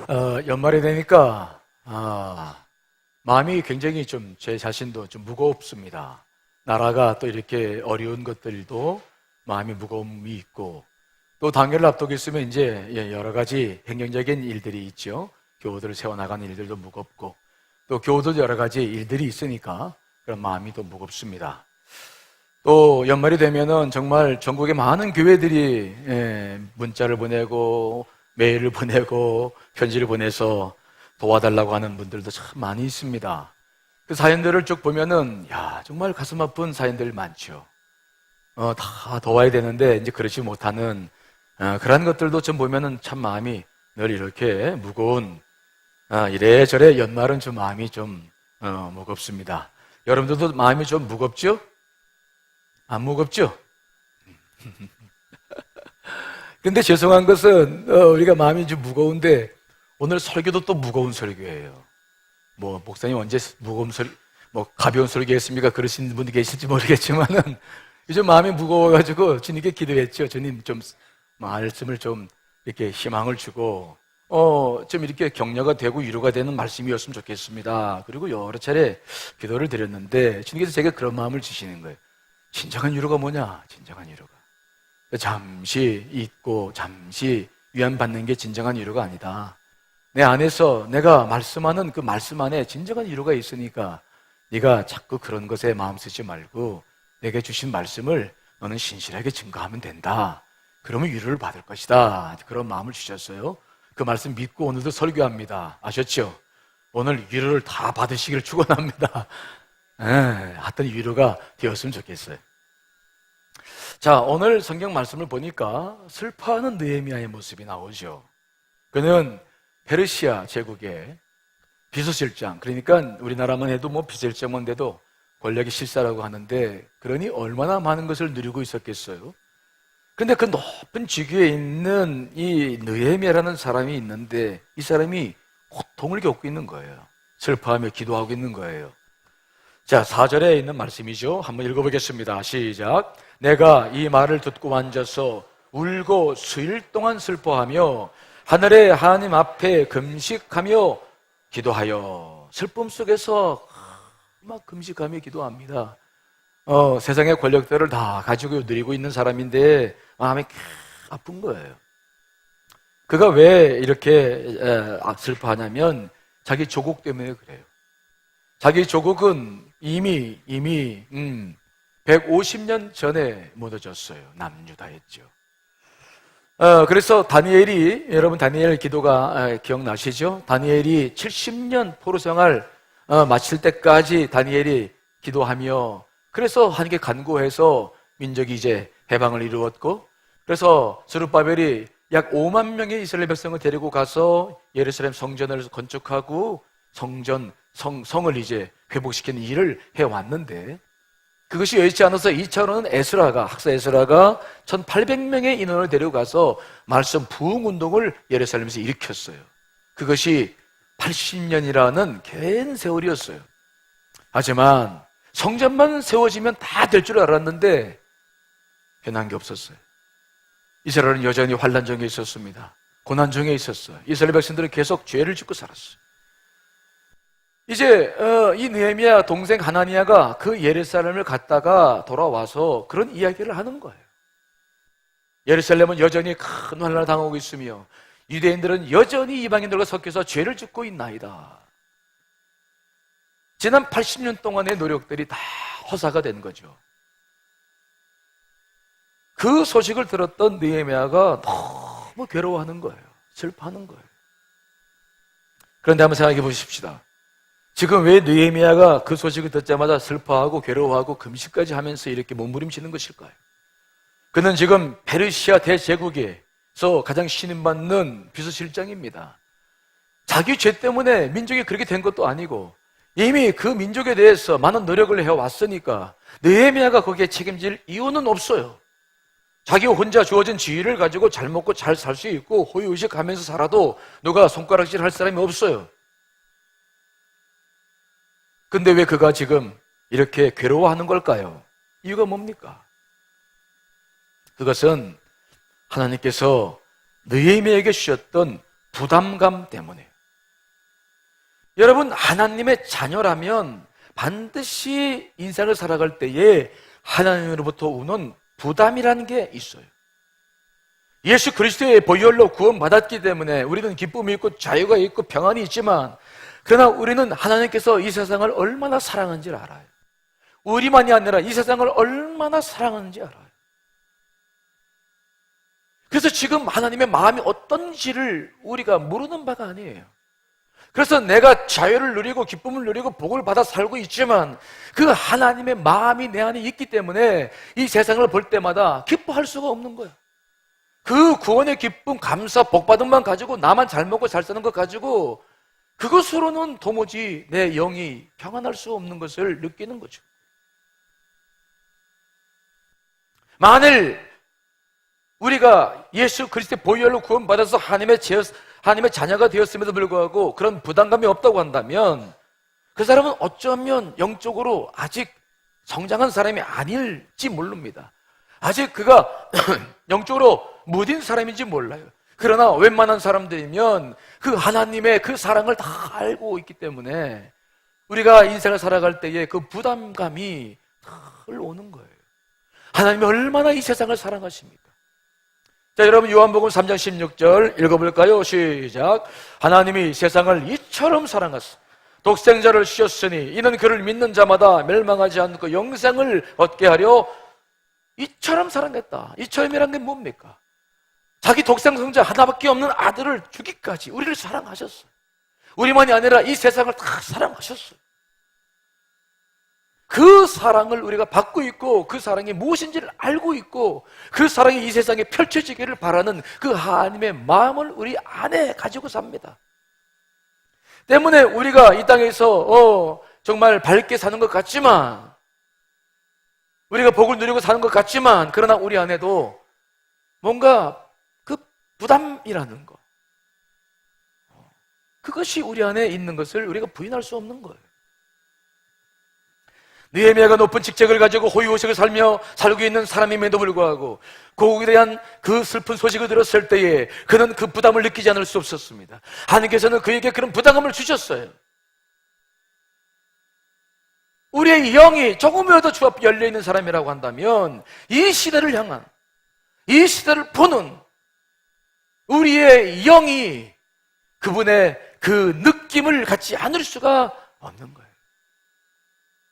연말이 되니까 마음이 굉장히 좀 제 자신도 좀 무겁습니다. 나라가 또 이렇게 어려운 것들도 마음이 무거움이 있고, 또 단계를 앞두고 있으면 이제 여러 가지 행정적인 일들이 있죠. 교우들을 세워나가는 일들도 무겁고, 또 교우도 여러 가지 일들이 있으니까 그런 마음이 또 무겁습니다. 또 연말이 되면은 정말 전국의 많은 교회들이 문자를 보내고 메일을 보내고 편지를 보내서 도와달라고 하는 분들도 참 많이 있습니다. 그 사연들을 쭉 보면은 정말 가슴 아픈 사연들 많죠. 다 도와야 되는데 이제 그렇지 못하는 그런 것들도 좀 보면은 참 마음이 늘 이렇게 무거운, 이래저래 연말은 좀 마음이 좀 무겁습니다. 여러분들도 마음이 좀 무겁죠? 안 무겁죠? 근데 죄송한 것은 우리가 마음이 좀 무거운데 오늘 설교도 또 무거운 설교예요. 뭐 목사님 언제 무거운 가벼운 설교했습니까? 그러신 분이 계실지 모르겠지만은 요즘 마음이 무거워가지고 주님께 기도했죠. 주님 좀 말씀을 좀 이렇게 희망을 주고 좀 이렇게 격려가 되고 위로가 되는 말씀이었으면 좋겠습니다. 그리고 여러 차례 기도를 드렸는데 주님께서 제게 그런 마음을 주시는 거예요. 진정한 위로가 뭐냐? 진정한 위로가 잠시 잊고 잠시 위안받는 게 진정한 위로가 아니다. 내 안에서 내가 말씀하는 그 말씀 안에 진정한 위로가 있으니까 네가 자꾸 그런 것에 마음 쓰지 말고 내게 주신 말씀을 너는 신실하게 증거하면 된다. 그러면 위로를 받을 것이다. 그런 마음을 주셨어요. 그 말씀 믿고 오늘도 설교합니다. 아셨죠? 오늘 위로를 다 받으시기를 축원합니다. 하여튼 위로가 되었으면 좋겠어요. 자, 오늘 성경 말씀을 보니까 슬퍼하는 느헤미야의 모습이 나오죠. 그는 페르시아 제국의 비서실장, 그러니까 우리나라만 해도 뭐 비서실장만 돼도 권력의 실사라고 하는데, 그러니 얼마나 많은 것을 누리고 있었겠어요. 그런데 그 높은 직위에 있는 이 느헤미야라는 사람이 있는데 이 사람이 고통을 겪고 있는 거예요. 슬퍼하며 기도하고 있는 거예요. 자, 4절에 있는 말씀이죠. 한번 읽어보겠습니다. 시작. 내가 이 말을 듣고 앉아서 울고 수일 동안 슬퍼하며 하늘의 하나님 앞에 금식하며 기도하여, 슬픔 속에서 막 금식하며 기도합니다. 세상의 권력들을 다 가지고 누리고 있는 사람인데 마음이 아픈 거예요. 그가 왜 이렇게 슬퍼하냐면 자기 조국 때문에 그래요. 자기 조국은 이미 150년 전에 무너졌어요. 남유다였죠. 그래서 다니엘이, 여러분 다니엘 기도가 기억나시죠? 다니엘이 70년 포로 생활 마칠 때까지 다니엘이 기도하며, 그래서 하나님께 간구해서 민족이 이제 해방을 이루었고, 그래서 스룹바벨이 약 5만 명의 이스라엘 백성을 데리고 가서 예루살렘 성전을 건축하고 성을 이제 회복시키는 일을 해왔는데, 그것이 여의치 않아서 2차로는 학사 에스라가 1800명의 인원을 데려가서 말씀 부흥 운동을 예루살렘에서 일으켰어요. 그것이 80년이라는 긴 세월이었어요. 하지만 성전만 세워지면 다 될 줄 알았는데 변한 게 없었어요. 이스라엘은 여전히 환난 중에 있었습니다. 고난 중에 있었어요. 이스라엘 백성들은 계속 죄를 짓고 살았어요. 이제 이 느헤미야 동생 하나니야가 그 예루살렘을 갔다가 돌아와서 그런 이야기를 하는 거예요. 예루살렘은 여전히 큰 환난을 당하고 있으며 유대인들은 여전히 이방인들과 섞여서 죄를 짓고 있나이다. 지난 80년 동안의 노력들이 다 허사가 된 거죠. 그 소식을 들었던 느헤미야가 너무 괴로워하는 거예요. 슬퍼하는 거예요. 그런데 한번 생각해 보십시다. 지금 왜 느헤미야가 그 소식을 듣자마자 슬퍼하고 괴로워하고 금식까지 하면서 이렇게 몸부림치는 것일까요? 그는 지금 페르시아 대제국에서 가장 신임받는 비서실장입니다. 자기 죄 때문에 민족이 그렇게 된 것도 아니고 이미 그 민족에 대해서 많은 노력을 해왔으니까 느헤미야가 거기에 책임질 이유는 없어요. 자기 혼자 주어진 지위를 가지고 잘 먹고 잘 살 수 있고 호의호식하면서 살아도 누가 손가락질 할 사람이 없어요. 근데 왜 그가 지금 이렇게 괴로워하는 걸까요? 이유가 뭡니까? 그것은 하나님께서 느헤미야에게 주셨던 부담감 때문에. 여러분, 하나님의 자녀라면 반드시 인생을 살아갈 때에 하나님으로부터 오는 부담이라는 게 있어요. 예수 그리스도의 보혈로 구원받았기 때문에 우리는 기쁨이 있고 자유가 있고 평안이 있지만, 그러나 우리는 하나님께서 이 세상을 얼마나 사랑하는지를 알아요. 우리만이 아니라 이 세상을 얼마나 사랑하는지 알아요. 그래서 지금 하나님의 마음이 어떤지를 우리가 모르는 바가 아니에요. 그래서 내가 자유를 누리고 기쁨을 누리고 복을 받아 살고 있지만 그 하나님의 마음이 내 안에 있기 때문에 이 세상을 볼 때마다 기뻐할 수가 없는 거예요. 그 구원의 기쁨, 감사, 복받음만 가지고 나만 잘 먹고 잘 사는 것 가지고 그것으로는 도무지 내 영이 평안할 수 없는 것을 느끼는 거죠. 만일 우리가 예수 그리스도의 보혈로 구원받아서 하나님의 자녀가 되었음에도 불구하고 그런 부담감이 없다고 한다면 그 사람은 어쩌면 영적으로 아직 성장한 사람이 아닐지 모릅니다. 아직 그가 영적으로 무딘 사람인지 몰라요. 그러나 웬만한 사람들이면 그 하나님의 그 사랑을 다 알고 있기 때문에 우리가 인생을 살아갈 때에 그 부담감이 늘 오는 거예요. 하나님이 얼마나 이 세상을 사랑하십니까? 자, 여러분 요한복음 3장 16절 읽어볼까요? 시작. 하나님이 세상을 이처럼 사랑하사 독생자를 주셨으니 이는 그를 믿는 자마다 멸망하지 않고 영생을 얻게 하려 이처럼 사랑했다. 이처럼이란 게 뭡니까? 자기 독생성자 하나밖에 없는 아들을 주기까지 우리를 사랑하셨어요. 우리만이 아니라 이 세상을 다 사랑하셨어요. 그 사랑을 우리가 받고 있고 그 사랑이 무엇인지를 알고 있고 그 사랑이 이 세상에 펼쳐지기를 바라는 그 하나님의 마음을 우리 안에 가지고 삽니다. 때문에 우리가 이 땅에서 정말 밝게 사는 것 같지만, 우리가 복을 누리고 사는 것 같지만, 그러나 우리 안에도 뭔가 그 부담이라는 거, 그것이 우리 안에 있는 것을 우리가 부인할 수 없는 거예요. 느헤미야가 높은 직책을 가지고 호의호식을 살고 있는 사람임에도 불구하고 고국에 대한 그 슬픈 소식을 들었을 때에 그는 그 부담을 느끼지 않을 수 없었습니다. 하나님께서는 그에게 그런 부담감을 주셨어요. 우리의 영이 조금이라도 주 앞에 열려있는 사람이라고 한다면 이 시대를 향한, 이 시대를 보는 우리의 영이 그분의 그 느낌을 갖지 않을 수가 없는 거예요.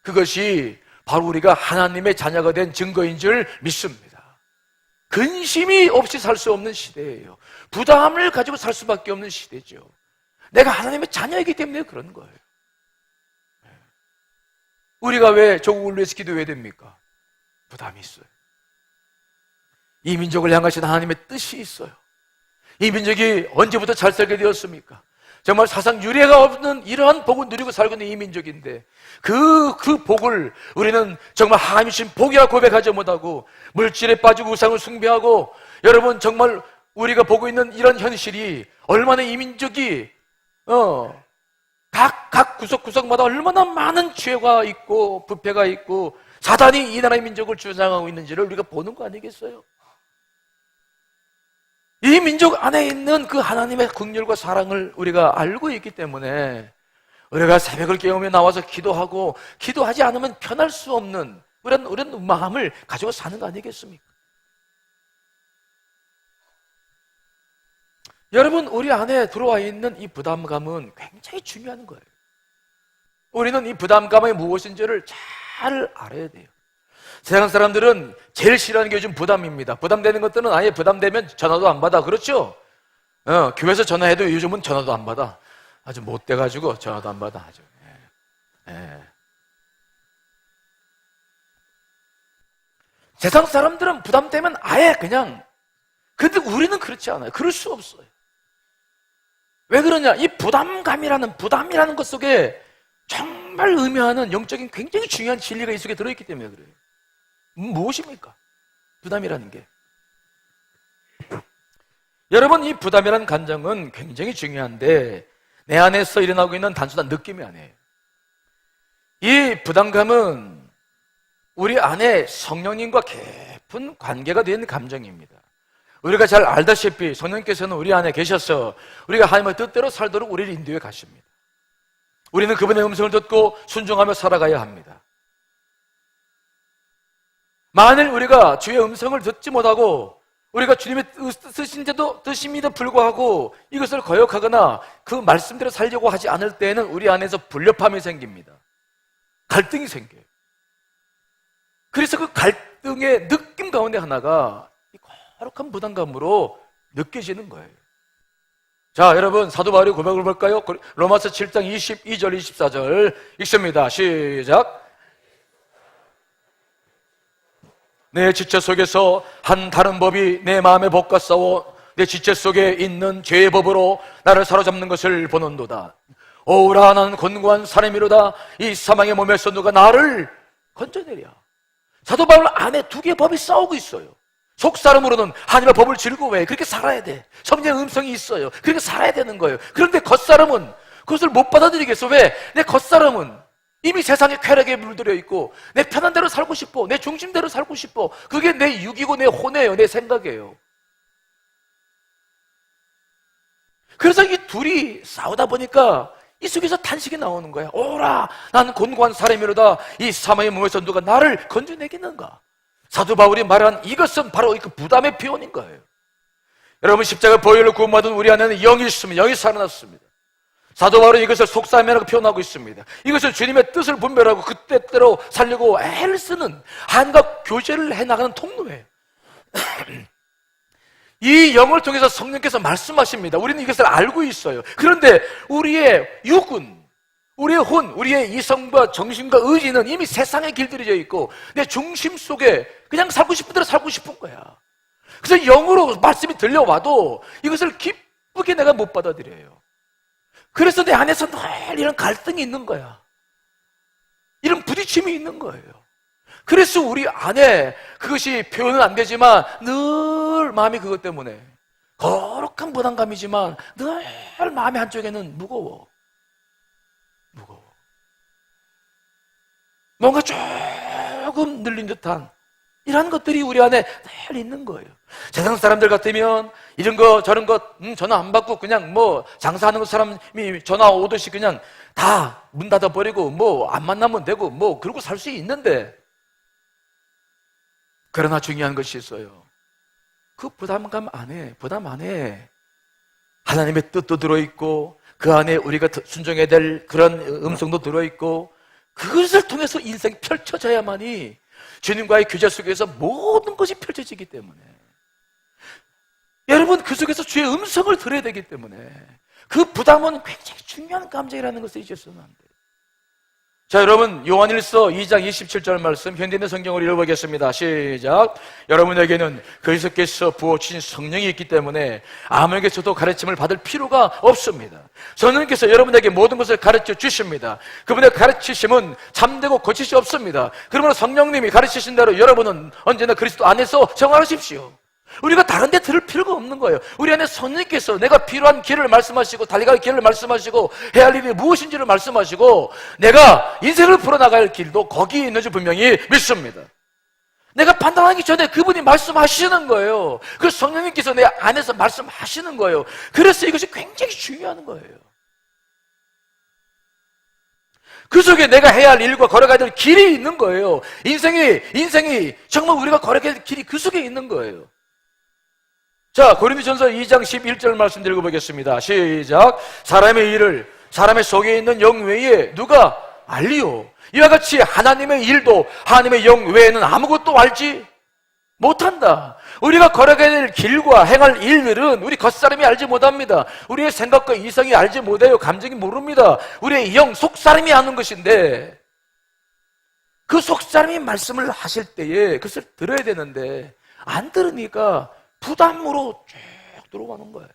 그것이 바로 우리가 하나님의 자녀가 된 증거인 줄 믿습니다. 근심이 없이 살 수 없는 시대예요. 부담을 가지고 살 수밖에 없는 시대죠. 내가 하나님의 자녀이기 때문에 그런 거예요. 우리가 왜 조국을 위해서 기도해야 됩니까? 부담이 있어요. 이 민족을 향하신 하나님의 뜻이 있어요. 이 민족이 언제부터 잘 살게 되었습니까? 정말 사상 유례가 없는 이러한 복을 누리고 살고 있는 이 민족인데 그 복을 우리는 정말 하나님이 주신 복이라 고백하지 못하고 물질에 빠지고 우상을 숭배하고, 여러분 정말 우리가 보고 있는 이런 현실이 얼마나 이 민족이 각 구석구석마다 얼마나 많은 죄가 있고 부패가 있고 사단이 이 나라의 민족을 주장하고 있는지를 우리가 보는 거 아니겠어요? 이 민족 안에 있는 그 하나님의 긍휼과 사랑을 우리가 알고 있기 때문에 우리가 새벽을 깨우며 나와서 기도하고 기도하지 않으면 편할 수 없는 이런 마음을 가지고 사는 거 아니겠습니까? 여러분, 우리 안에 들어와 있는 이 부담감은 굉장히 중요한 거예요. 우리는 이 부담감이 무엇인지를 잘 알아야 돼요. 세상 사람들은 제일 싫어하는 게 요즘 부담입니다. 부담되는 것들은 아예 부담되면 전화도 안 받아. 그렇죠? 교회에서 전화해도 요즘은 전화도 안 받아. 아주 못돼가지고 전화도 안 받아. 아주. 세상 사람들은 부담되면 아예 그냥, 근데 우리는 그렇지 않아요. 그럴 수 없어요. 왜 그러냐? 이 부담이라는 것 속에 정말 의미하는 영적인 굉장히 중요한 진리가 이 속에 들어있기 때문에 그래요. 무엇입니까? 부담이라는 게. 여러분, 이 부담이라는 감정은 굉장히 중요한데 내 안에서 일어나고 있는 단순한 느낌이 아니에요. 이 부담감은 우리 안에 성령님과 깊은 관계가 된 감정입니다. 우리가 잘 알다시피 성령께서는 우리 안에 계셔서 우리가 하나님의 뜻대로 살도록 우리를 인도해 가십니다. 우리는 그분의 음성을 듣고 순종하며 살아가야 합니다. 만일 우리가 주의 음성을 듣지 못하고 우리가 주님의 뜻임에도 불구하고 이것을 거역하거나 그 말씀대로 살려고 하지 않을 때에는 우리 안에서 불협화음이 생깁니다. 갈등이 생겨요. 그래서 그 갈등의 느낌 가운데 하나가 거룩한 부담감으로 느껴지는 거예요. 자, 여러분 사도 바울의 고백을 볼까요? 로마서 7장 22절 24절 읽습니다. 시작. 내 지체 속에서 한 다른 법이 내 마음에 복과 싸워 내 지체 속에 있는 죄의 법으로 나를 사로잡는 것을 보는도다. 오라, 나는 곤고한 사람이로다. 이 사망의 몸에서 누가 나를 건져내랴. 사도 바울 안에 두 개의 법이 싸우고 있어요. 속사람으로는 하나님의 법을 즐거워해. 그렇게 살아야 돼. 성령의 음성이 있어요. 그렇게 살아야 되는 거예요. 그런데 겉사람은 그것을 못 받아들이겠어. 왜? 내 겉사람은 이미 세상의 쾌락에 물들여 있고 내 편한 대로 살고 싶어. 내 중심대로 살고 싶어. 그게 내 육이고 내 혼이에요. 내 생각이에요. 그래서 이 둘이 싸우다 보니까 이 속에서 탄식이 나오는 거야. 오라, 나는 곤고한 사람이로다. 이 사망의 몸에서 누가 나를 건져내겠는가? 사도 바울이 말한 이것은 바로 그 부담의 표현인 거예요. 여러분, 십자가 보혈로 구원받은 우리 안에는 영이 있으면 영이 살아났습니다. 사도 바울은 이것을 속삭임이라고 표현하고 있습니다. 이것을 주님의 뜻을 분별하고 그때대로 살려고 애를 쓰는 한과 교제를 해나가는 통로예요. 이 영을 통해서 성령께서 말씀하십니다. 우리는 이것을 알고 있어요. 그런데 우리의 육은, 우리의 혼, 우리의 이성과 정신과 의지는 이미 세상에 길들여져 있고 내 중심 속에 그냥 살고 싶은 대로 살고 싶은 거야. 그래서 영으로 말씀이 들려와도 이것을 기쁘게 내가 못 받아들여요. 그래서 내 안에서 늘 이런 갈등이 있는 거야. 이런 부딪힘이 있는 거예요. 그래서 우리 안에 그것이 표현은 안 되지만 늘 마음이 그것 때문에 거룩한 부담감이지만 늘 마음의 한쪽에는 무거워. 뭔가 조금 늘린 듯한 이런 것들이 우리 안에 늘 있는 거예요. 세상 사람들 같으면 이런 거 저런 거 전화 안 받고 그냥 뭐 장사하는 사람이 전화 오듯이 그냥 다 문 닫아버리고 뭐 안 만나면 되고 뭐 그러고 살 수 있는데, 그러나 중요한 것이 있어요. 그 부담 안에 하나님의 뜻도 들어있고 그 안에 우리가 순종해야 될 그런 음성도 들어있고 그것을 통해서 인생이 펼쳐져야만이 주님과의 교제 속에서 모든 것이 펼쳐지기 때문에, 여러분 그 속에서 주의 음성을 들어야 되기 때문에 그 부담은 굉장히 중요한 감정이라는 것을 잊어서는 안 돼요. 자, 여러분 요한일서 2장 27절 말씀 현대인의 성경을 읽어보겠습니다. 시작. 여러분에게는 그리스도께서 부어주신 성령이 있기 때문에 아무에게서도 가르침을 받을 필요가 없습니다. 성령께서 여러분에게 모든 것을 가르쳐 주십니다. 그분의 가르치심은 참되고 거짓이 없습니다. 그러므로 성령님이 가르치신 대로 여러분은 언제나 그리스도 안에서 정하십시오. 우리가 다른 데 들을 필요가 없는 거예요. 우리 안에 성령께서 내가 필요한 길을 말씀하시고 달려갈 길을 말씀하시고 해야 할 일이 무엇인지를 말씀하시고 내가 인생을 풀어나갈 길도 거기에 있는지 분명히 믿습니다. 내가 판단하기 전에 그분이 말씀하시는 거예요. 그 성령님께서 내 안에서 말씀하시는 거예요. 그래서 이것이 굉장히 중요한 거예요. 그 속에 내가 해야 할 일과 걸어가야 될 길이 있는 거예요. 인생이 정말 우리가 걸어가야 될 길이 그 속에 있는 거예요. 자, 고린도전서 2장 11절 말씀 읽어보겠습니다. 시작. 사람의 일을 사람의 속에 있는 영 외에 누가 알리요? 이와 같이 하나님의 일도 하나님의 영 외에는 아무것도 알지 못한다. 우리가 걸어가야 될 길과 행할 일들은 우리 겉사람이 알지 못합니다. 우리의 생각과 이성이 알지 못해요. 감정이 모릅니다. 우리의 영, 속사람이 아는 것인데 그 속사람이 말씀을 하실 때에 그것을 들어야 되는데 안 들으니까 부담으로 쭉 들어가는 거예요.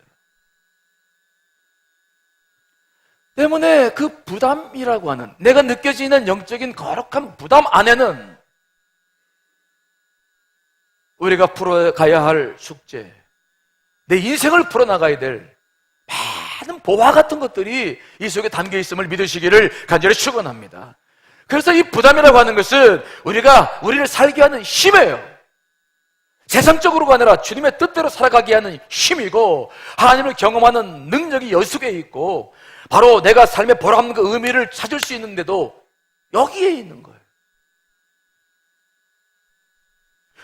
때문에 그 부담이라고 하는 내가 느껴지는 영적인 거룩한 부담 안에는 우리가 풀어가야 할 숙제, 내 인생을 풀어나가야 될 많은 보화 같은 것들이 이 속에 담겨 있음을 믿으시기를 간절히 축원합니다. 그래서 이 부담이라고 하는 것은 우리를 살게 하는 힘이에요. 세상적으로가 아니라 주님의 뜻대로 살아가게 하는 힘이고 하나님을 경험하는 능력이 여속에 있고 바로 내가 삶의 보람과 의미를 찾을 수 있는데도 여기에 있는 거예요.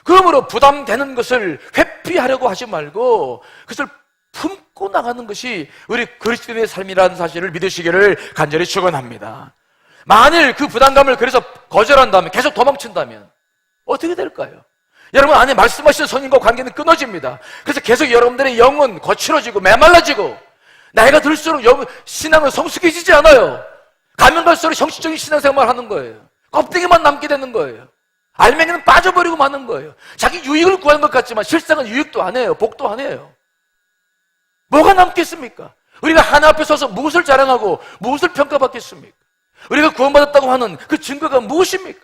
그러므로 부담되는 것을 회피하려고 하지 말고 그것을 품고 나가는 것이 우리 그리스도인의 삶이라는 사실을 믿으시기를 간절히 축원합니다. 만일 그 부담감을 그래서 거절한다면, 계속 도망친다면 어떻게 될까요? 여러분 안에 말씀하신 성령과 관계는 끊어집니다. 그래서 계속 여러분들의 영은 거칠어지고 메말라지고 나이가 들수록 신앙은 성숙해지지 않아요. 가면 갈수록 형식적인 신앙생활을 하는 거예요. 껍데기만 남게 되는 거예요. 알맹이는 빠져버리고 마는 거예요. 자기 유익을 구하는 것 같지만 실상은 유익도 안 해요. 복도 안 해요. 뭐가 남겠습니까? 우리가 하나 앞에 서서 무엇을 자랑하고 무엇을 평가받겠습니까? 우리가 구원받았다고 하는 그 증거가 무엇입니까?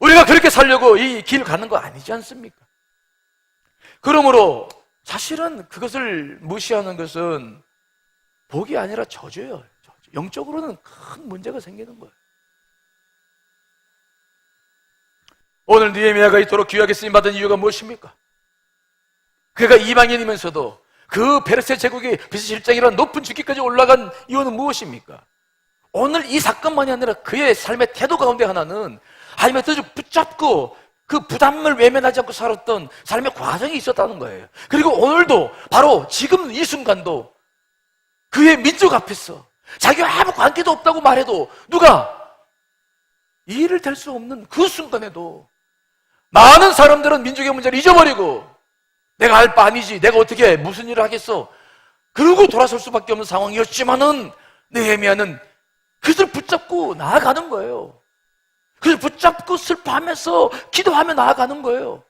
우리가 그렇게 살려고 이 길 가는 거 아니지 않습니까? 그러므로 사실은 그것을 무시하는 것은 복이 아니라 저주예요. 저주. 영적으로는 큰 문제가 생기는 거예요. 오늘 느헤미야가 이토록 귀하게 쓰임받은 이유가 무엇입니까? 그가 이방인이면서도 그 페르세 제국의 비서실장이라는 높은 직위까지 올라간 이유는 무엇입니까? 오늘 이 사건만이 아니라 그의 삶의 태도 가운데 하나는 하나님의 뜻을 붙잡고 그 부담을 외면하지 않고 살았던 삶의 과정이 있었다는 거예요. 그리고 오늘도 바로 지금 이 순간도 그의 민족 앞에서 자기와 아무 관계도 없다고 말해도 누가 이해를 될 수 없는 그 순간에도 많은 사람들은 민족의 문제를 잊어버리고 내가 할 바 아니지, 내가 어떻게 무슨 일을 하겠어, 그러고 돌아설 수밖에 없는 상황이었지만은 느헤미야는 그것을 붙잡고 나아가는 거예요. 그래서 붙잡고 슬퍼하면서 기도하며 나아가는 거예요.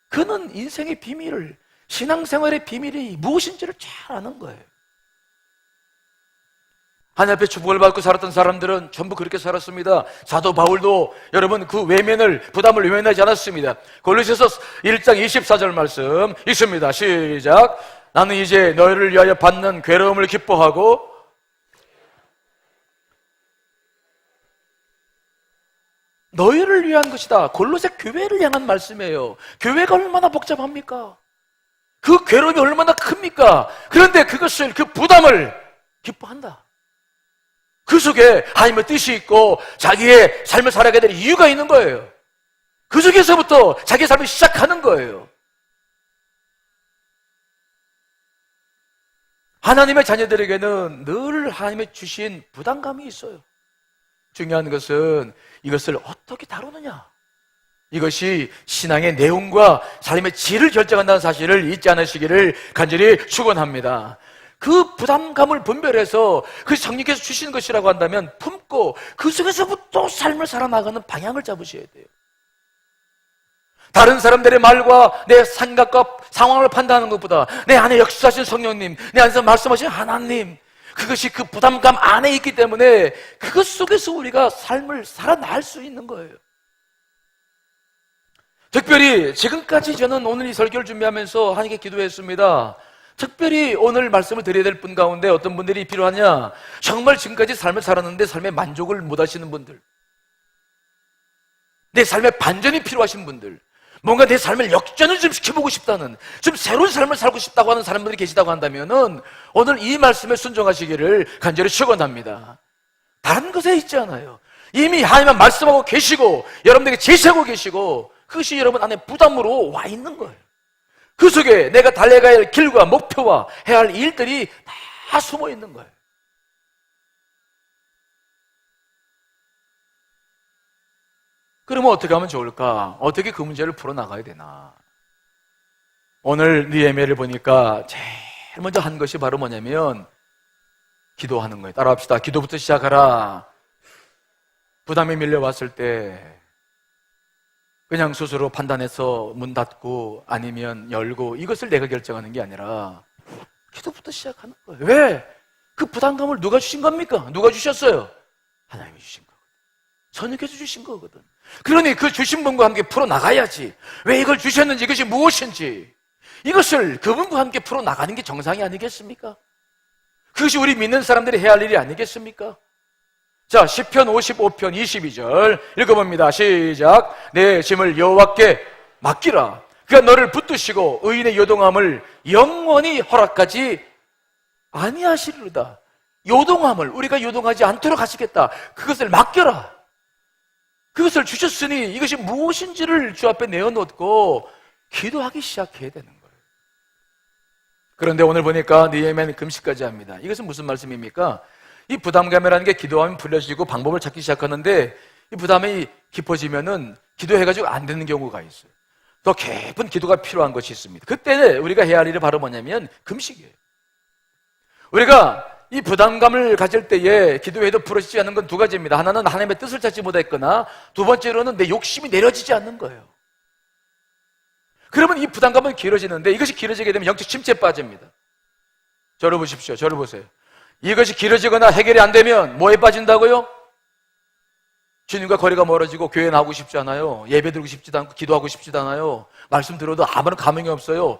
그는 인생의 비밀을, 신앙생활의 비밀이 무엇인지를 잘 아는 거예요. 하나님 앞에 축복을 받고 살았던 사람들은 전부 그렇게 살았습니다. 사도 바울도 여러분 그 부담을 외면하지 않았습니다. 골로새서 1장 24절 말씀 읽습니다. 시작. 나는 이제 너희를 위하여 받는 괴로움을 기뻐하고 너희를 위한 것이다. 골로새 교회를 향한 말씀이에요. 교회가 얼마나 복잡합니까? 그 괴로움이 얼마나 큽니까? 그런데 그것을, 그 부담을 기뻐한다. 그 속에 하나님의 뜻이 있고 자기의 삶을 살아가야 될 이유가 있는 거예요. 그 속에서부터 자기의 삶을 시작하는 거예요. 하나님의 자녀들에게는 늘 하나님의 주신 부담감이 있어요. 중요한 것은 이것을 어떻게 다루느냐, 이것이 신앙의 내용과 삶의 질을 결정한다는 사실을 잊지 않으시기를 간절히 축원합니다. 그 부담감을 분별해서 그 성령께서 주시는 것이라고 한다면 품고 그 속에서부터 삶을 살아나가는 방향을 잡으셔야 돼요. 다른 사람들의 말과 내 생각과 상황을 판단하는 것보다 내 안에 역사하신 성령님, 내 안에서 말씀하신 하나님, 그것이 그 부담감 안에 있기 때문에 그것 속에서 우리가 삶을 살아날 수 있는 거예요. 특별히 지금까지 저는 오늘 이 설교를 준비하면서 하나님께 기도했습니다. 특별히 오늘 말씀을 드려야 될 분 가운데 어떤 분들이 필요하냐? 정말 지금까지 삶을 살았는데 삶의 만족을 못 하시는 분들, 내 삶의 반전이 필요하신 분들, 뭔가 내 삶을 역전을 좀 시켜보고 싶다는, 좀 새로운 삶을 살고 싶다고 하는 사람들이 계시다고 한다면은 오늘 이 말씀에 순종하시기를 간절히 축원합니다. 다른 것에 있지 않아요. 이미 하나님은 말씀하고 계시고 여러분들에게 제시하고 계시고 그것이 여러분 안에 부담으로 와 있는 거예요. 그 속에 내가 달려가야 할 길과 목표와 해야 할 일들이 다 숨어 있는 거예요. 그러면 어떻게 하면 좋을까? 어떻게 그 문제를 풀어나가야 되나? 오늘 느헤미야를 보니까 제일 먼저 한 것이 바로 뭐냐면 기도하는 거예요. 따라합시다. 기도부터 시작하라. 부담이 밀려왔을 때 그냥 스스로 판단해서 문 닫고 아니면 열고 이것을 내가 결정하는 게 아니라 기도부터 시작하는 거예요. 왜? 그 부담감을 누가 주신 겁니까? 누가 주셨어요? 하나님이 주신 거거든. 선생님께서 주신 거거든. 그러니 그 주신 분과 함께 풀어나가야지. 왜 이걸 주셨는지, 이것이 무엇인지 이것을 그분과 함께 풀어나가는 게 정상이 아니겠습니까? 그것이 우리 믿는 사람들이 해야 할 일이 아니겠습니까? 자, 시편 55편 22절 읽어봅니다. 시작. 내 짐을 여호와께 맡기라. 그가 너를 붙드시고 의인의 요동함을 영원히 허락하지 아니하시리로다. 요동함을 우리가 요동하지 않도록 하시겠다. 그것을 맡겨라. 그것을 주셨으니 이것이 무엇인지를 주 앞에 내어놓고 기도하기 시작해야 되는 거예요. 그런데 오늘 보니까 느헤미야는 금식까지 합니다. 이것은 무슨 말씀입니까? 이 부담감이라는 게 기도하면 풀려지고 방법을 찾기 시작하는데 이 부담이 깊어지면은 기도해가지고 안 되는 경우가 있어요. 더 깊은 기도가 필요한 것이 있습니다. 그때 우리가 해야 할 일이 바로 뭐냐면 금식이에요. 우리가 이 부담감을 가질 때에 기도해도 풀어지지 않는 건 두 가지입니다. 하나는 하나님의 뜻을 찾지 못했거나 두 번째로는 내 욕심이 내려지지 않는 거예요. 그러면 이 부담감은 길어지는데 이것이 길어지게 되면 영적 침체에 빠집니다. 저를 보십시오. 저를 보세요. 이것이 길어지거나 해결이 안 되면 뭐에 빠진다고요? 주님과 거리가 멀어지고 교회 나오고 싶지 않아요. 예배 드리고 싶지도 않고 기도하고 싶지도 않아요. 말씀 들어도 아무런 감흥이 없어요.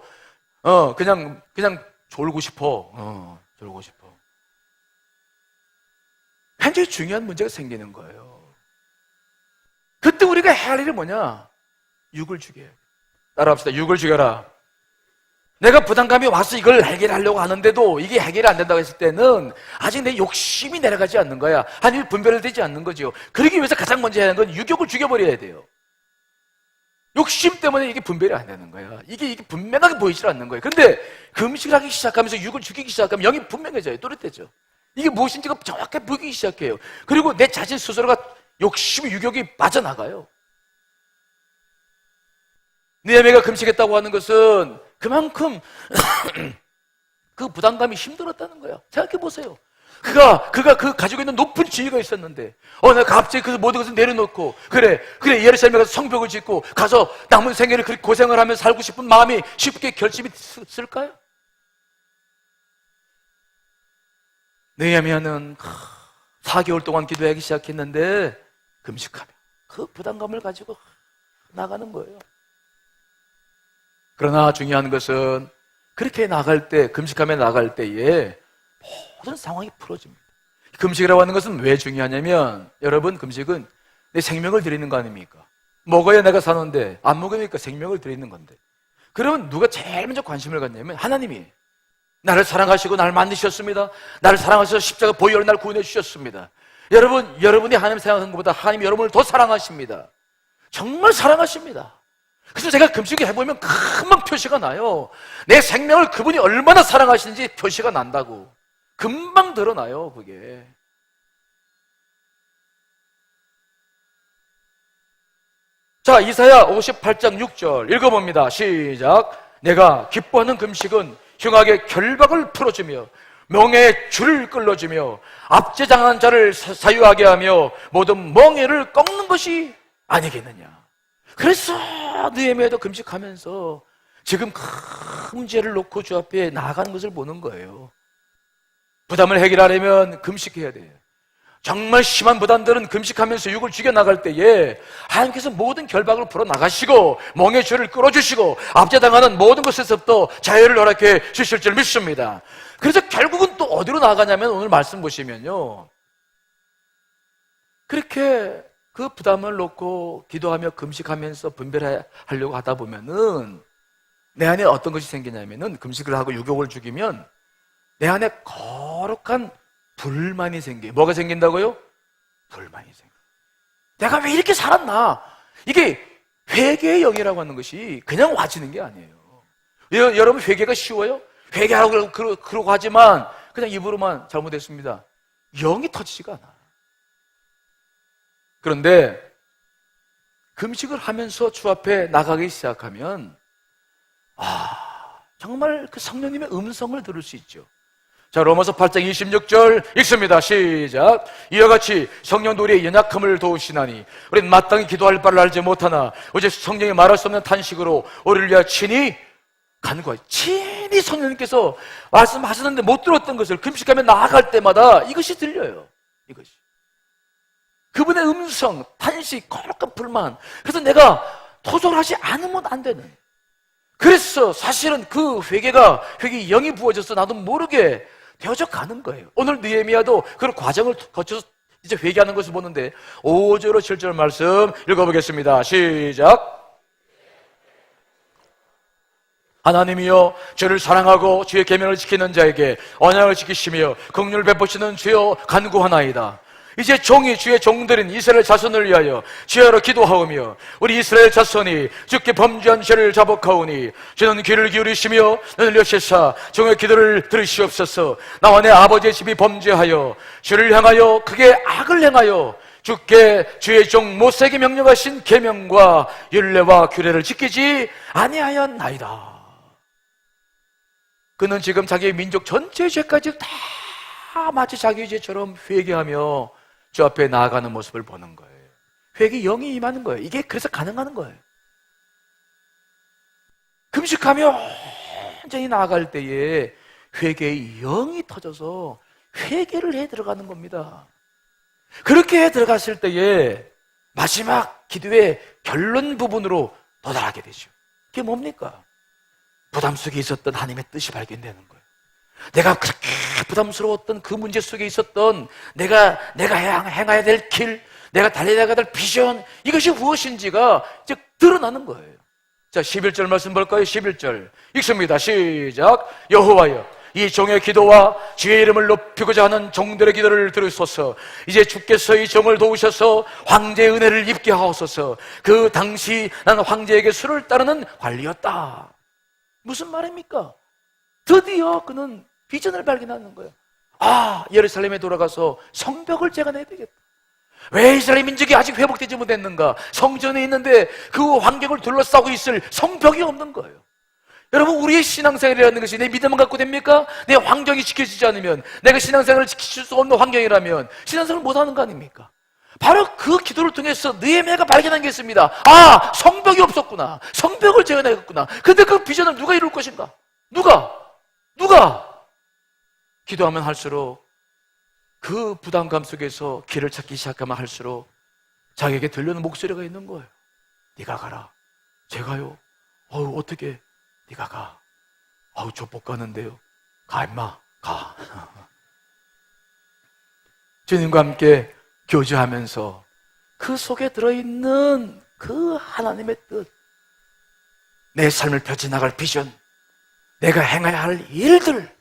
그냥 졸고 싶어. 졸고 싶어. 굉장히 중요한 문제가 생기는 거예요. 그때 우리가 해야 할 일이 뭐냐? 육을 죽여야 돼. 따라합시다. 육을 죽여라. 내가 부담감이 와서 이걸 해결하려고 하는데도 이게 해결이 안 된다고 했을 때는 아직 내 욕심이 내려가지 않는 거야. 하나님 분별되지 않는 거죠. 그러기 위해서 가장 먼저 해야 하는 건 육욕을 죽여버려야 돼요. 욕심 때문에 이게 분별이 안 되는 거야. 이게 분명하게 보이질 않는 거예요. 근데 금식을 하기 시작하면서 육을 죽이기 시작하면 영이 분명해져요. 또렷해져. 이게 무엇인지가 정확하게 보이기 시작해요. 그리고 내 자신 스스로가 욕심이 유격이 빠져나가요. 느헤미야가 금식했다고 하는 것은 그만큼 그 부담감이 힘들었다는 거야. 생각해 보세요. 그가 그 가지고 있는 높은 지위가 있었는데 내가 갑자기 그 모든 것을 내려놓고 그래 예루살렘에 가서 성벽을 짓고 가서 남은 생애를 그렇게 고생을 하면서 살고 싶은 마음이 쉽게 결심이 쓸까요? 느헤미야는 4개월 동안 기도하기 시작했는데 금식하며 그 부담감을 가지고 나가는 거예요. 그러나 중요한 것은 그렇게 나갈 때, 금식하며 나갈 때에 모든 상황이 풀어집니다. 금식이라고 하는 것은 왜 중요하냐면 여러분, 금식은 내 생명을 드리는 거 아닙니까? 먹어야 내가 사는데 안 먹으니까 생명을 드리는 건데, 그러면 누가 제일 먼저 관심을 갖냐면 하나님이 나를 사랑하시고 나를 만드셨습니다. 나를 사랑하셔서 십자가 보혈로 나를 구원해 주셨습니다. 여러분이 하나님 생각하는 것보다 하나님이 여러분을 더 사랑하십니다. 정말 사랑하십니다. 그래서 제가 금식을 해보면 금방 표시가 나요. 내 생명을 그분이 얼마나 사랑하시는지 표시가 난다고. 금방 드러나요, 그게. 자, 이사야 58장 6절 읽어봅니다. 시작. 내가 기뻐하는 금식은 흉악의 결박을 풀어주며 명예의 줄을 끌어주며 압제당한 자를 사유하게 하며 모든 멍에를 꺾는 것이 아니겠느냐. 그래서 느헤미야도 금식하면서 지금 큰 문제를 놓고 주 앞에 나아가는 것을 보는 거예요. 부담을 해결하려면 금식해야 돼요. 정말 심한 부담들은 금식하면서 육을 죽여나갈 때에 하나님께서 모든 결박을 풀어나가시고 멍의 줄을 끌어주시고 압제당하는 모든 것에서부터 자유를 허락해 주실 줄 믿습니다. 그래서 결국은 또 어디로 나가냐면 오늘 말씀 보시면요, 그렇게 그 부담을 놓고 기도하며 금식하면서 분별하려고 하다 보면은 내 안에 어떤 것이 생기냐면은 금식을 하고 육욕을 죽이면 내 안에 거룩한 불만이 생겨요. 뭐가 생긴다고요? 불만이 생겨요. 내가 왜 이렇게 살았나? 이게 회개의 영이라고 하는 것이 그냥 와지는 게 아니에요. 여러분, 회개가 쉬워요? 회개하라고 그러고 하지만 그냥 입으로만 잘못했습니다. 영이 터지지가 않아. 그런데 금식을 하면서 주 앞에 나가기 시작하면 정말 그 성령님의 음성을 들을 수 있죠. 자, 로마서 8장 26절 읽습니다. 시작. 이와 같이 성령도 우리의 연약함을 도우시나니 우리는 마땅히 기도할 바를 알지 못하나 오직 성령이 말할 수 없는 탄식으로 우리를 위하여 친히 간구하시. 친히 성령님께서 말씀하셨는데 못 들었던 것을 금식하며 나아갈 때마다 이것이 들려요. 이것이 그분의 음성, 탄식, 거룩한 불만. 그래서 내가 토설하지 않으면 안 되는. 그래서 사실은 그 회개의 영이 부어져서 나도 모르게 되어져 가는 거예요. 오늘 느헤미야도 그런 과정을 거쳐서 이제 회개하는 것을 보는데 5절로 7절 말씀 읽어보겠습니다. 시작. 하나님이여 저를 사랑하고 주의 계명을 지키는 자에게 언약을 지키시며 긍휼을 베푸시는 주여 간구하나이다. 이제 종이 주의 종들인 이스라엘 자손을 위하여 주여로 기도하오며 우리 이스라엘 자손이 주께 범죄한 죄를 자복하오니 주는 귀를 기울이시며 눈을 여시사 종의 기도를 들으시옵소서. 나와 내 아버지의 집이 범죄하여 주를 향하여 크게 악을 행하여 주께 주의 종 모세에게 명령하신 계명과 율례와 규례를 지키지 아니하였나이다. 그는 지금 자기의 민족 전체의 죄까지 다 마치 자기의 죄처럼 회개하며 주 앞에 나아가는 모습을 보는 거예요. 회개 영이 임하는 거예요. 이게 그래서 가능한 거예요. 금식하며 온전히 나아갈 때에 회개의 영이 터져서 회개를 해 들어가는 겁니다. 그렇게 해 들어갔을 때에 마지막 기도의 결론 부분으로 도달하게 되죠. 그게 뭡니까? 부담 속에 있었던 하나님의 뜻이 발견되는 거예요. 내가 그렇게 부담스러웠던 그 문제 속에 있었던 내가 행해야 될 길, 내가 달려나가야 될 비전, 이것이 무엇인지가 이제 드러나는 거예요. 자, 11절 말씀 볼까요? 11절 읽습니다. 시작. 여호와여 이 종의 기도와 주의 이름을 높이고자 하는 종들의 기도를 들으소서. 이제 주께서 이 종을 도우셔서 황제의 은혜를 입게 하옵소서. 그 당시 나는 황제에게 수를 따르는 관리였다. 무슨 말입니까? 드디어 그는 비전을 발견하는 거예요. 아, 예루살렘에 돌아가서 성벽을 재건해야 되겠다. 왜 이스라엘 민족이 아직 회복되지 못했는가? 성전에 있는데 그 환경을 둘러싸고 있을 성벽이 없는 거예요. 여러분, 우리의 신앙생활이라는 것이 내 믿음을 갖고 됩니까? 내 환경이 지켜지지 않으면, 내가 신앙생활을 지킬 수 없는 환경이라면 신앙생활을 못하는 거 아닙니까? 바로 그 기도를 통해서 느헤미야가 발견한 게 있습니다. 아, 성벽이 없었구나. 성벽을 재건해야겠구나. 근데 그 비전을 누가 이룰 것인가? 누가? 기도하면 할수록 그 부담감 속에서 길을 찾기 시작하면 할수록 자기에게 들려오는 목소리가 있는 거예요. 네가 가라. 제가요? 어떻게? 네가 가. 저 못 가는데요. 가 임마. 가. 주님과 함께 교제하면서 그 속에 들어있는 그 하나님의 뜻, 내 삶을 펼쳐나갈 비전, 내가 행해야 할 일들,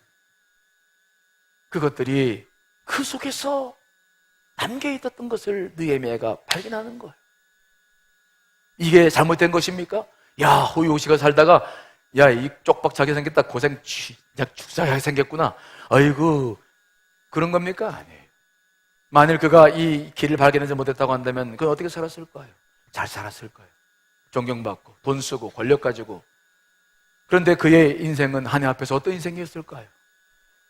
그것들이 그 속에서 담겨있었던 것을 느헤미야가 발견하는 거예요. 이게 잘못된 것입니까? 야, 호의호시가 살다가 야, 이 쪽박차게 생겼다. 고생 그냥 죽사하게 생겼구나. 아이고, 그런 겁니까? 아니에요. 만일 그가 이 길을 발견하지 못했다고 한다면 그는 어떻게 살았을 거예요? 잘 살았을 거예요. 존경받고 돈 쓰고 권력 가지고. 그런데 그의 인생은 하나님 앞에서 어떤 인생이었을까요?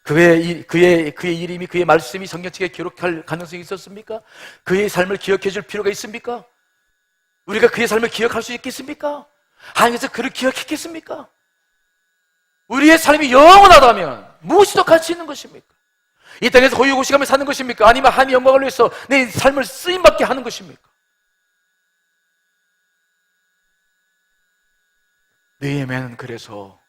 그의 이름이, 그의 말씀이 성경책에 기록할 가능성이 있었습니까? 그의 삶을 기억해 줄 필요가 있습니까? 우리가 그의 삶을 기억할 수 있겠습니까? 하나님께서 그를 기억했겠습니까? 우리의 삶이 영원하다면 무엇이 더 가치 있는 것입니까? 이 땅에서 고요고시가며 사는 것입니까? 아니면 하나님의 영광을 위해서 내 삶을 쓰임받게 하는 것입니까? 느헤미야는 그래서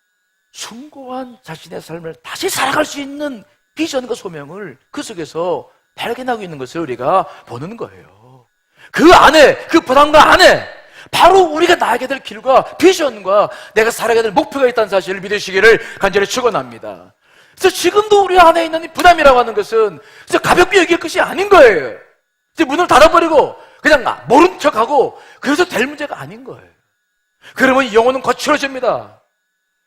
숭고한 자신의 삶을 다시 살아갈 수 있는 비전과 소명을 그 속에서 발견하고 있는 것을 우리가 보는 거예요. 그 안에, 그 부담과 안에 바로 우리가 나아가게 될 길과 비전과 내가 살아가야 될 목표가 있다는 사실을 믿으시기를 간절히 축원합니다. 그래서 지금도 우리 안에 있는 이 부담이라고 하는 것은 진짜 가볍게 여길 것이 아닌 거예요. 이제 문을 닫아버리고 그냥 모른 척하고 그래서 될 문제가 아닌 거예요. 그러면 이 영혼은 거칠어집니다.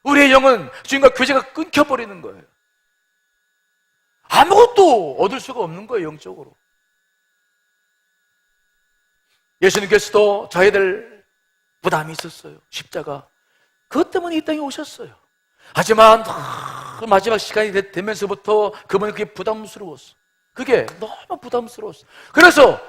우리의 영은 주님과 교제가 끊겨버리는 거예요. 아무것도 얻을 수가 없는 거예요, 영적으로. 예수님께서도 져야 될 부담이 있었어요. 십자가. 그것 때문에 이 땅에 오셨어요. 하지만 마지막 시간이 되면서부터 그분이 그게 부담스러웠어. 그게 너무 부담스러웠어. 그래서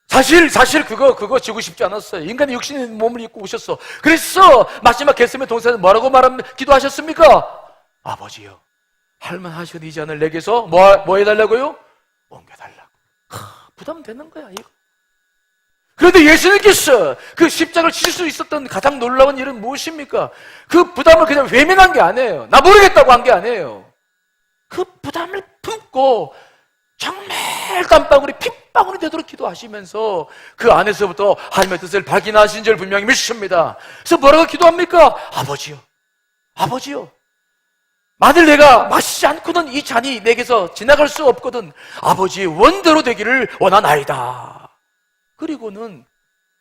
사실 그거 지고 싶지 않았어요. 인간의 육신의 몸을 입고 오셨어. 그래서 마지막 겟세마네 동산에서 뭐라고 기도하셨습니까? 아버지요, 할만하시던 이 잔을 내게서 뭐 해달라고요? 옮겨달라고. 부담되는 거야, 이거. 그런데 예수님께서 그 십자가를 지실 수 있었던 가장 놀라운 일은 무엇입니까? 그 부담을 그냥 외면한 게 아니에요. 나 모르겠다고 한 게 아니에요. 그 부담을 품고 정말 땀방울이 핏방울이 되도록 기도하시면서 그 안에서부터 하나님의 뜻을 발견하신 줄 분명히 믿습니다. 그래서 뭐라고 기도합니까? 아버지요, 아버지요, 만일 내가 마시지 않고는 이 잔이 내게서 지나갈 수 없거든 아버지의 원대로 되기를 원하나이다. 그리고는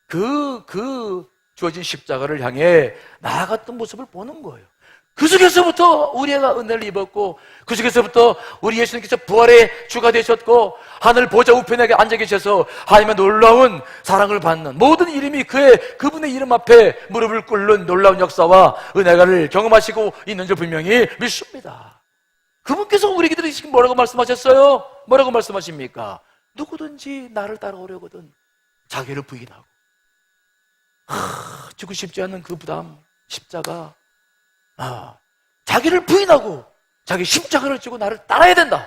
그 주어진 십자가를 향해 나아갔던 모습을 보는 거예요. 그 속에서부터 우리가 은혜를 입었고, 그 속에서부터 우리 예수님께서 부활의 주가 되셨고, 하늘 보좌 우편에 앉아 계셔서 하나님의 놀라운 사랑을 받는 모든 이름이 그분의 이름 앞에 무릎을 꿇는 놀라운 역사와 은혜를 경험하시고 있는 줄 분명히 믿습니다. 그분께서 우리에게 지금 뭐라고 말씀하셨어요? 뭐라고 말씀하십니까? 누구든지 나를 따라오려거든 자기를 부인하고, 죽고 싶지 않은 그 부담, 십자가, 자기를 부인하고 자기 십자가를 지고 나를 따라야 된다.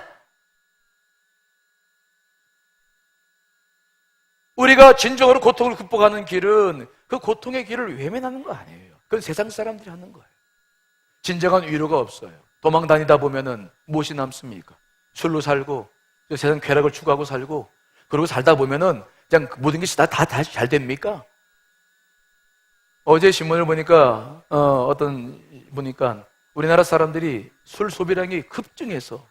우리가 진정으로 고통을 극복하는 길은 그 고통의 길을 외면하는 거 아니에요. 그건 세상 사람들이 하는 거예요. 진정한 위로가 없어요. 도망 다니다 보면은 무엇이 남습니까? 술로 살고 세상 쾌락을 추구하고 살고, 그러고 살다 보면은 그냥 모든 것이 다 잘 됩니까? 어제 신문을 보니까 보니까 우리나라 사람들이 술 소비량이 급증해서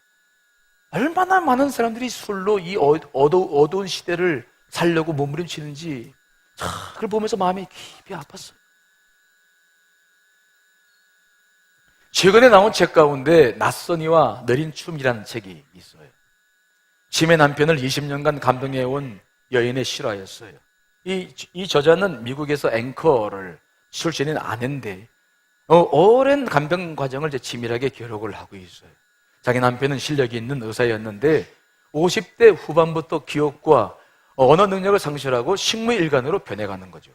얼마나 많은 사람들이 술로 이 어두운 시대를 살려고 몸부림치는지 그걸 보면서 마음이 깊이 아팠어요. 최근에 나온 책 가운데 낯선이와 느린 춤이라는 책이 있어요. 치매 남편을 20년간 감동해온 여인의 실화였어요. 이 저자는 미국에서 앵커를 출신인 아내인데 오랜 감병 과정을 치밀하게 기록을 하고 있어요. 자기 남편은 실력이 있는 의사였는데 50대 후반부터 기억과 언어 능력을 상실하고 식무일간으로 변해가는 거죠.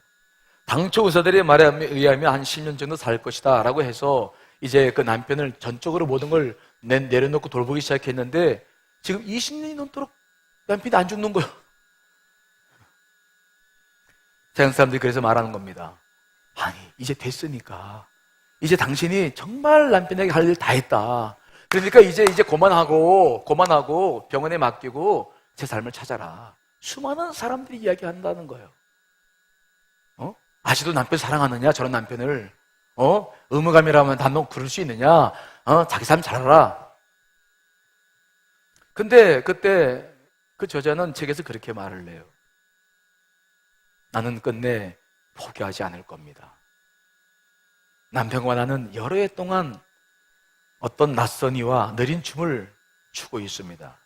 당초 의사들의 말에 의하면 한 10년 정도 살 것이다 라고 해서 이제 그 남편을 전적으로 모든 걸 내려놓고 돌보기 시작했는데 지금 20년이 넘도록 남편이 안 죽는 거예요. 세상 사람들이 그래서 말하는 겁니다. 아니, 이제 됐으니까 이제 당신이 정말 남편에게 할 일 다 했다. 그러니까 이제 그만하고 병원에 맡기고 제 삶을 찾아라. 수많은 사람들이 이야기한다는 거예요. 아직도 남편 사랑하느냐? 저런 남편을 의무감이라면 단독 그럴 수 있느냐? 자기 삶 잘하라. 근데 그때 그 저자는 책에서 그렇게 말을 해요. 나는 끝내 포기하지 않을 겁니다. 남편과 나는 여러 해 동안 어떤 낯선이와 느린 춤을 추고 있습니다.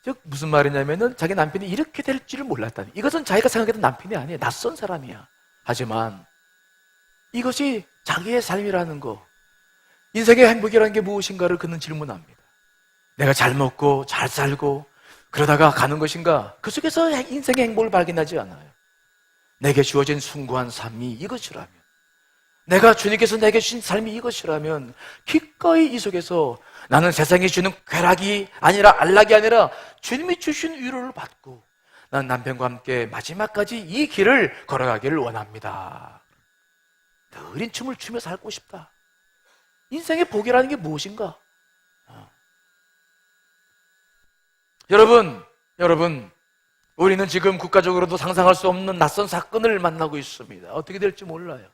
즉 무슨 말이냐면은 자기 남편이 이렇게 될 줄을 몰랐다니. 이것은 자기가 생각했던 남편이 아니에요. 낯선 사람이야. 하지만 이것이 자기의 삶이라는 거, 인생의 행복이라는 게 무엇인가를 그는 질문합니다. 내가 잘 먹고 잘 살고 그러다가 가는 것인가? 그 속에서 인생의 행복을 발견하지 않아요. 내게 주어진 숭고한 삶이 이것이라면, 내가 주님께서 내게 주신 삶이 이것이라면 기꺼이 이 속에서 나는 세상이 주는 쾌락이 아니라 안락이 아니라 주님이 주신 위로를 받고 난 남편과 함께 마지막까지 이 길을 걸어가기를 원합니다. 느린 춤을 추며 살고 싶다. 인생의 복이라는 게 무엇인가? 여러분, 우리는 지금 국가적으로도 상상할 수 없는 낯선 사건을 만나고 있습니다. 어떻게 될지 몰라요.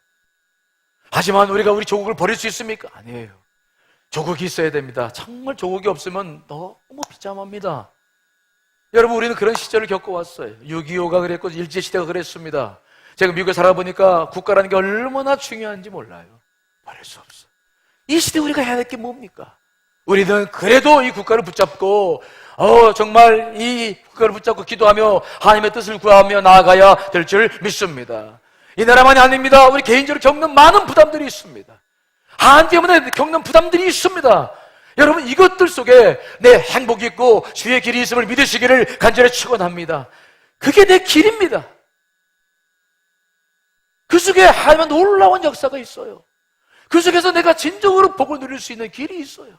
하지만 우리가 우리 조국을 버릴 수 있습니까? 아니에요. 조국이 있어야 됩니다. 정말 조국이 없으면 너무 비참합니다. 여러분, 우리는 그런 시절을 겪어왔어요. 6.25가 그랬고 일제시대가 그랬습니다. 제가 미국에 살아보니까 국가라는 게 얼마나 중요한지 몰라요. 버릴 수 없어. 이 시대에 우리가 해야 될 게 뭡니까? 우리는 그래도 이 국가를 붙잡고 정말 이 국가를 붙잡고 기도하며 하나님의 뜻을 구하며 나아가야 될 줄 믿습니다. 이 나라만이 아닙니다. 우리 개인적으로 겪는 많은 부담들이 있습니다. 하나님 때문에 겪는 부담들이 있습니다. 여러분, 이것들 속에 내 행복이 있고 주의 길이 있음을 믿으시기를 간절히 축원합니다. 그게 내 길입니다. 그 속에 하나님의 놀라운 역사가 있어요. 그 속에서 내가 진정으로 복을 누릴 수 있는 길이 있어요.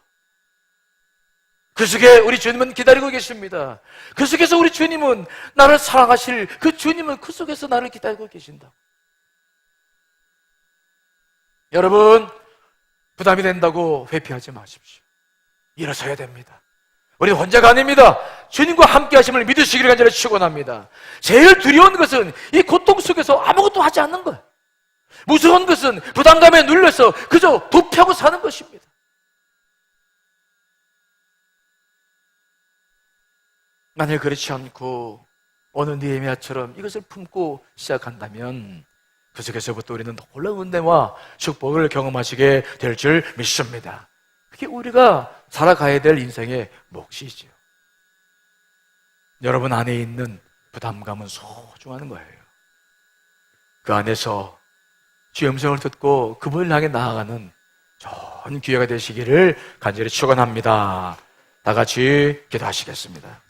그 속에 우리 주님은 기다리고 계십니다. 그 속에서 우리 주님은 나를 사랑하실 그 주님은 그 속에서 나를 기다리고 계신다. 여러분, 부담이 된다고 회피하지 마십시오. 일어서야 됩니다. 우리 혼자가 아닙니다. 주님과 함께 하심을 믿으시기를 간절히 축원합니다. 제일 두려운 것은 이 고통 속에서 아무것도 하지 않는 거예요. 무서운 것은 부담감에 눌려서 그저 도피하고 사는 것입니다. 만일 그렇지 않고 어느 느헤미야처럼 이것을 품고 시작한다면 그 속에서부터 우리는 놀라운 은혜와 축복을 경험하시게 될 줄 믿습니다. 그게 우리가 살아가야 될 인생의 몫이죠. 여러분 안에 있는 부담감은 소중한 거예요. 그 안에서 주의 음성을 듣고 그분을 향해 나아가는 좋은 기회가 되시기를 간절히 축원합니다. 다 같이 기도하시겠습니다.